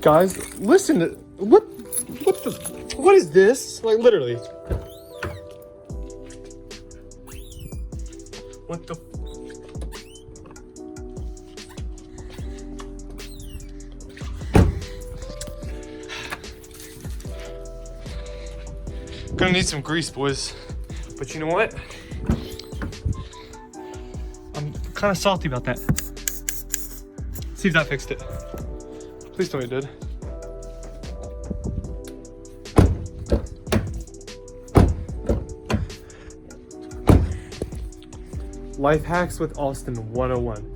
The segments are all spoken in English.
Guys, listen to what is this? Like literally. What the? Gonna need some grease, boys. But you know what? I'm kind of salty about that. See if that fixed it. Please tell me it did. Life hacks with Austin 101.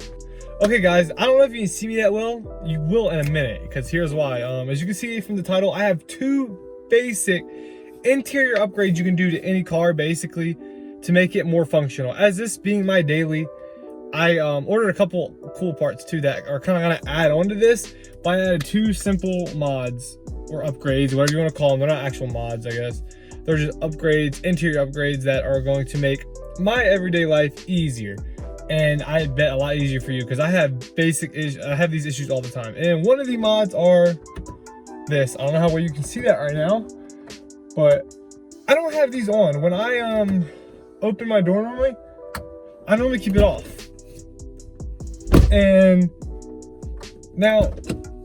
Okay guys, I don't know if you can see me that well. You will in a minute, because here's why. As you can see from the title, I have two basic interior upgrades you can do to any car basically to make it more functional. As this being my daily, I ordered a couple cool parts too that are kind of gonna add on to this. But I added two simple mods or upgrades, whatever you want to call them. They're not actual mods, I guess. They're just upgrades, interior upgrades that are going to make my everyday life easier. And I bet a lot easier for you, because I have I have these issues all the time. And one of the mods are this. I don't know how well you can see that right now, but I don't have these on. When I open my door normally, I normally keep it off. And now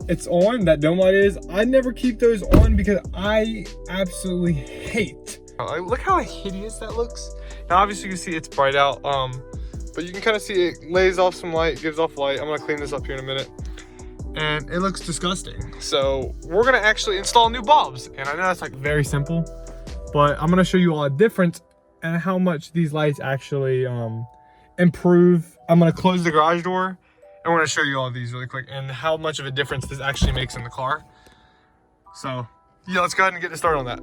it's on, that dome light is. I never keep those on because I absolutely hate. Look how hideous that looks. Now obviously you can see it's bright out, but you can kind of see it lays off some light, gives off light. I'm gonna clean this up here in a minute. And it looks disgusting. So we're gonna actually install new bulbs. And I know that's like very simple, but I'm gonna show you all a difference and how much these lights actually improve. I'm gonna close the garage door and we're gonna show you all these really quick and how much of a difference this actually makes in the car. So yeah, let's go ahead and get started on that.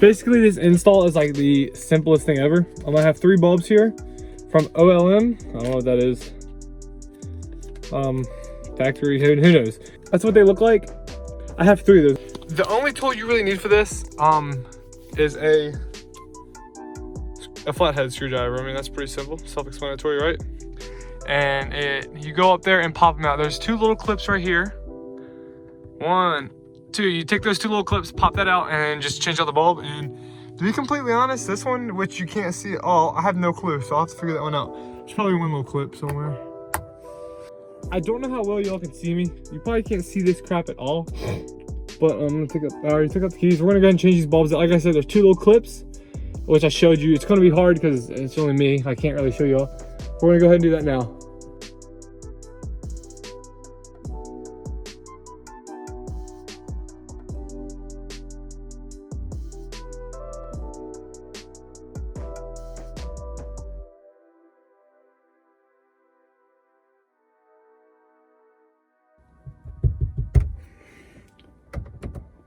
Basically, this install is like the simplest thing ever. I'm gonna have 3 bulbs here from OLM. I don't know what that is. Factory, who knows? That's what they look like. I have 3 of those. The only tool you really need for this is a flathead screwdriver. I mean, that's pretty simple, self-explanatory, right? And you go up there and pop them out. There's 2 little clips right here. 1, 2, you take those 2 little clips, pop that out, and just change out the bulb. And to be completely honest, this one, which you can't see at all, I have no clue, so I'll have to figure that one out. There's probably one little clip somewhere. I don't know how well y'all can see me. You probably can't see this crap at all. But I'm gonna take up, I already took out the keys. We're gonna go ahead and change these bulbs. Like I said, there's 2 little clips, which I showed you. It's gonna be hard because it's only me. I can't really show y'all. We're gonna go ahead and do that now.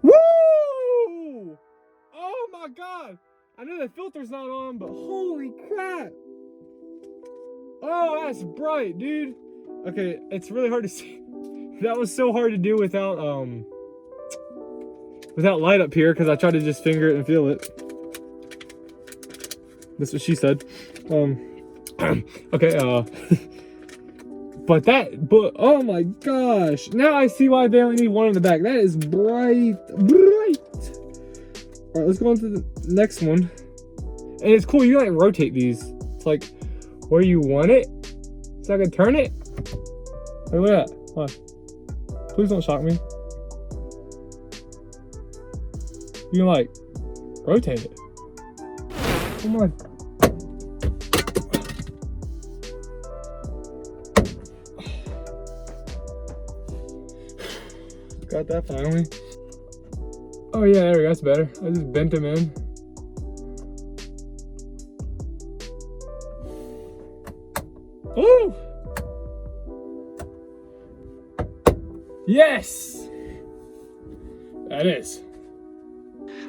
Woo! Oh my God! I know the filter's not on, but holy crap! Oh, that's bright, dude. Okay, it's really hard to see. That was so hard to do without light up here, because I tried to just finger it and feel it. That's what she said. Okay, but oh my gosh, now I see why they only need one in the back. That is bright. All right, let's go on to the next one. And it's cool, you like rotate these. It's like where you want it, so I can turn it. Hey, look at that. Hold on. Please don't shock me. You can like rotate it. Oh my. Got that finally. Oh yeah, there we go, that's better. I just bent them in. Oh! Yes! That is.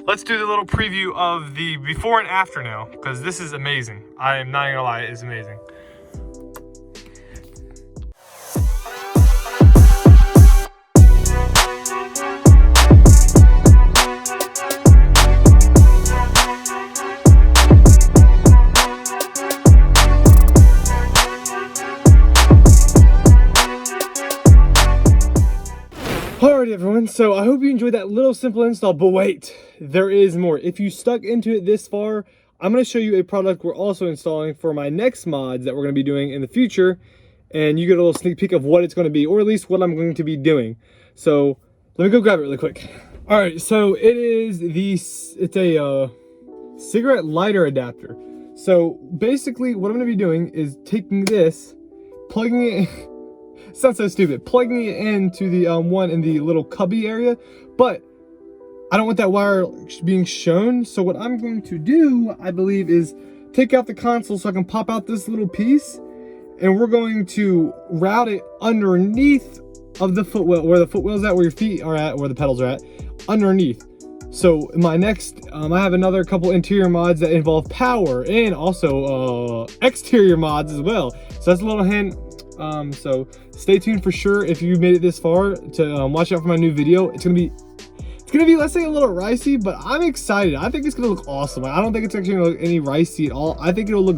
Let's do the little preview of the before and after now, because this is amazing. I am not gonna lie, it is amazing. so I hope you enjoyed that little simple install, but wait, there is more. If you stuck into it this far, I'm going to show you a product we're also installing for my next mods that we're going to be doing in the future, and you get a little sneak peek of what it's going to be, or at least what I'm going to be doing. So let me go grab it really quick. All right, so it's a cigarette lighter adapter. So basically what I'm going to be doing is taking this, plugging it in, sounds so stupid, plugging it into the one in the little cubby area, but I don't want that wire being shown. So what I'm going to do, I believe, is take out the console so I can pop out this little piece, and we're going to route it underneath of the footwell, where the footwell's at, where your feet are at, where the pedals are at, underneath. So my next, I have another couple interior mods that involve power and also exterior mods as well. So that's a little hint. So stay tuned for sure if you made it this far to watch out for my new video. It's gonna be, let's say, a little ricey, but I'm excited. I think it's gonna look awesome. I don't think it's actually gonna look any ricey at all. I think it'll look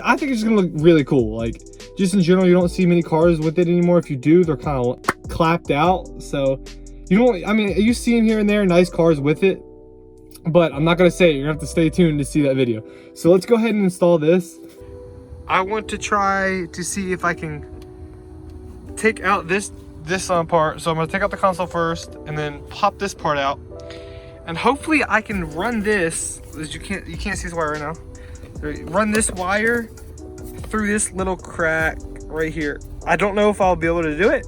I think it's gonna look really cool. Like, just in general, you don't see many cars with it anymore. If you do, they're kind of clapped out. So you don't, I mean, you see in here and there nice cars with it, but I'm not gonna say it. You're gonna have to stay tuned to see that video. So let's go ahead and install this. I want to try to see if I can take out this part. So I'm gonna take out the console first and then pop this part out, and hopefully I can run this, as you can't see this wire right now, run this wire through this little crack right here. I don't know if I'll be able to do it,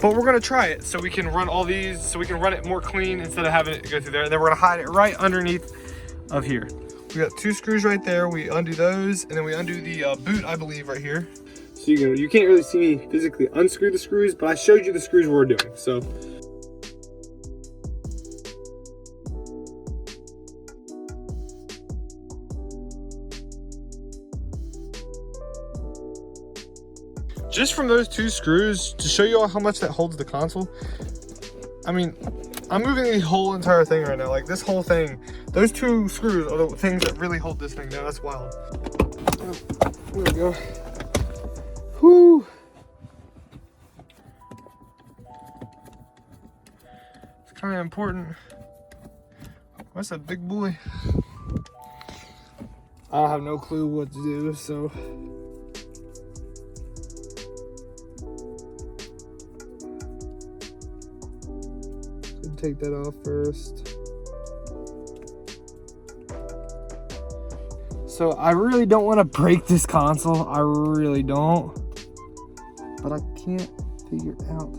but we're gonna try it so we can run all these, so we can run it more clean instead of having it go through there. And then we're gonna hide it right underneath of here. We got 2 screws right there. We undo those, and then we undo the boot, I believe, right here. So you can't really see me physically unscrew the screws, but I showed you the screws we're doing. So just from those 2 screws, to show you all how much that holds the console, I mean, I'm moving the whole entire thing right now. Like, this whole thing, those 2 screws are the things that really hold this thing down. That's wild. There we go. Whew. It's kind of important. That's a big boy. I have no clue what to do, so. Take that off first. So I really don't want to break this console. I really don't. But I can't figure it out.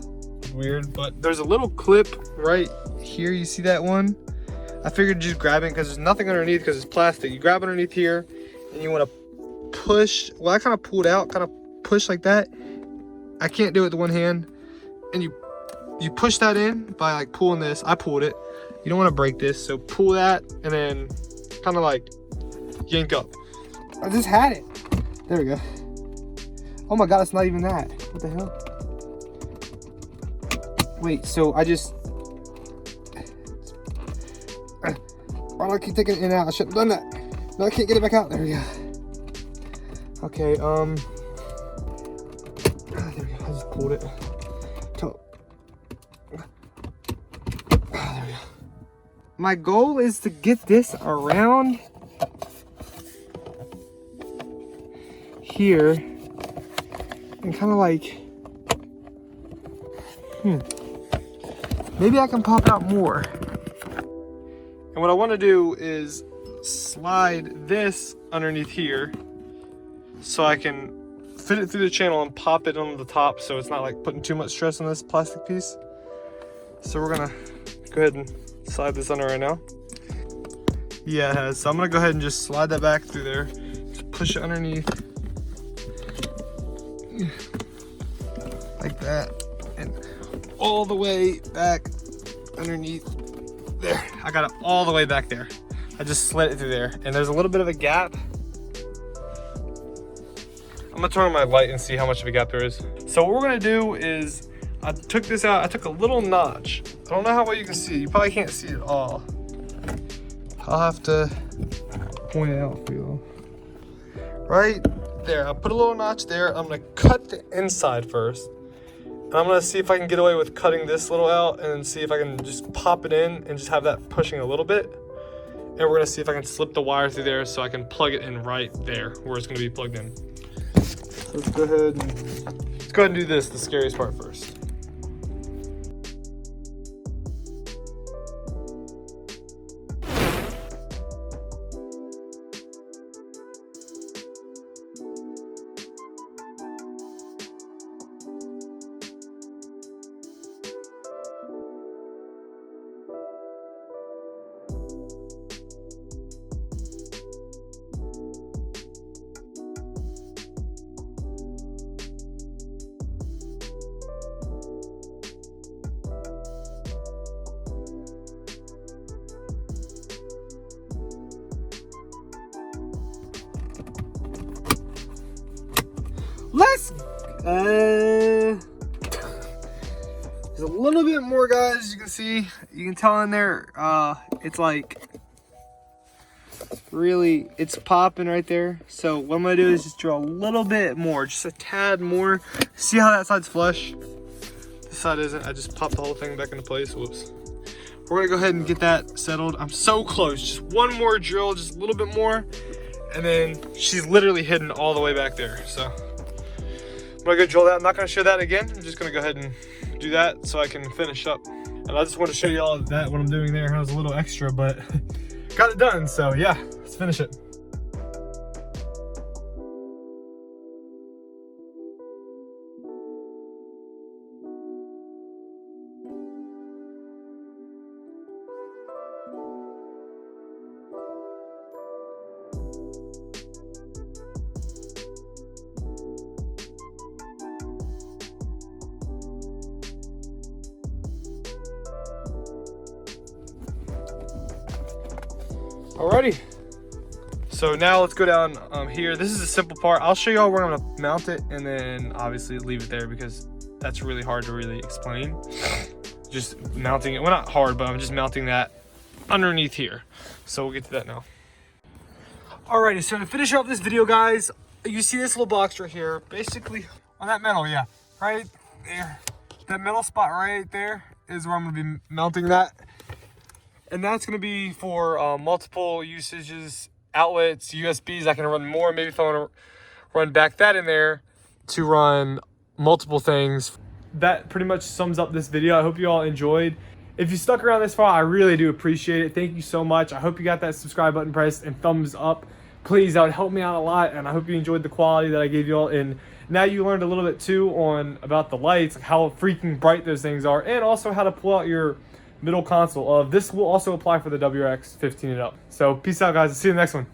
Weird, but there's a little clip right here. You see that one? I figured just grab it because there's nothing underneath because it's plastic. You grab underneath here and you want to push. Well, I kind of pulled out, kind of push like that. I can't do it with one hand. And you push that in by like pulling this. I pulled it. You don't want to break this, so pull that and then kind of like yank up. I just had it. There we go. Oh my god, it's not even that. What the hell? Wait, so I just, why do I keep taking it in and out? I shouldn't have done that. No, I can't get it back out. There we go. Okay, there we go. I just pulled it. My goal is to get this around here and kind of like, maybe I can pop out more. And what I want to do is slide this underneath here so I can fit it through the channel and pop it on the top so it's not like putting too much stress on this plastic piece. So we're gonna go ahead and slide this under right now. Yeah, it has. So I'm gonna go ahead and just slide that back through there. Just push it underneath. Like that. And all the way back underneath there. I got it all the way back there. I just slid it through there. And there's a little bit of a gap. I'm gonna turn on my light and see how much of a gap there is. So what we're gonna do is, I took this out, I took a little notch. I don't know how well you can see. You probably can't see it all. I'll have to point it out for you. Right there, I put a little notch there. I'm gonna cut the inside first. And I'm gonna see if I can get away with cutting this little out and then see if I can just pop it in and just have that pushing a little bit. And we're gonna see if I can slip the wire through there so I can plug it in right there where it's gonna be plugged in. So let's go ahead and do this, the scariest part first. Let's there's a little bit more, guys. As you can see, you can tell in there it's like really, it's popping right there. So what I'm gonna do is just draw a little bit more, just a tad more. See how that side's flush? This side isn't. I just popped the whole thing back into place. Whoops. We're gonna go ahead and get that settled. I'm so close. Just one more drill, just a little bit more, and then she's literally hidden all the way back there. So I'm gonna go drill that. I'm not gonna show that again. I'm just gonna go ahead and do that so I can finish up. And I just want to show you all that what I'm doing there. It was a little extra, but got it done. So yeah, let's finish it. Alrighty, so now let's go down here. This is a simple part. I'll show you all where I'm gonna mount it and then obviously leave it there because that's really hard to really explain. Just mounting it, well, not hard, but I'm just mounting that underneath here. So we'll get to that now. Alrighty, so to finish off this video, guys, you see this little box right here, basically on that metal, yeah, right there. That metal spot right there is where I'm gonna be mounting that. And that's going to be for multiple usages, outlets, USBs. I can run more. Maybe if I want to run back that in there to run multiple things. That pretty much sums up this video. I hope you all enjoyed. If you stuck around this far, I really do appreciate it. Thank you so much. I hope you got that subscribe button pressed and thumbs up. Please, that would help me out a lot. And I hope you enjoyed the quality that I gave you all. And now you learned a little bit too on about the lights, how freaking bright those things are, and also how to pull out your middle console. This will also apply for the WRX 15 and up. So peace out, guys. See you in the next one.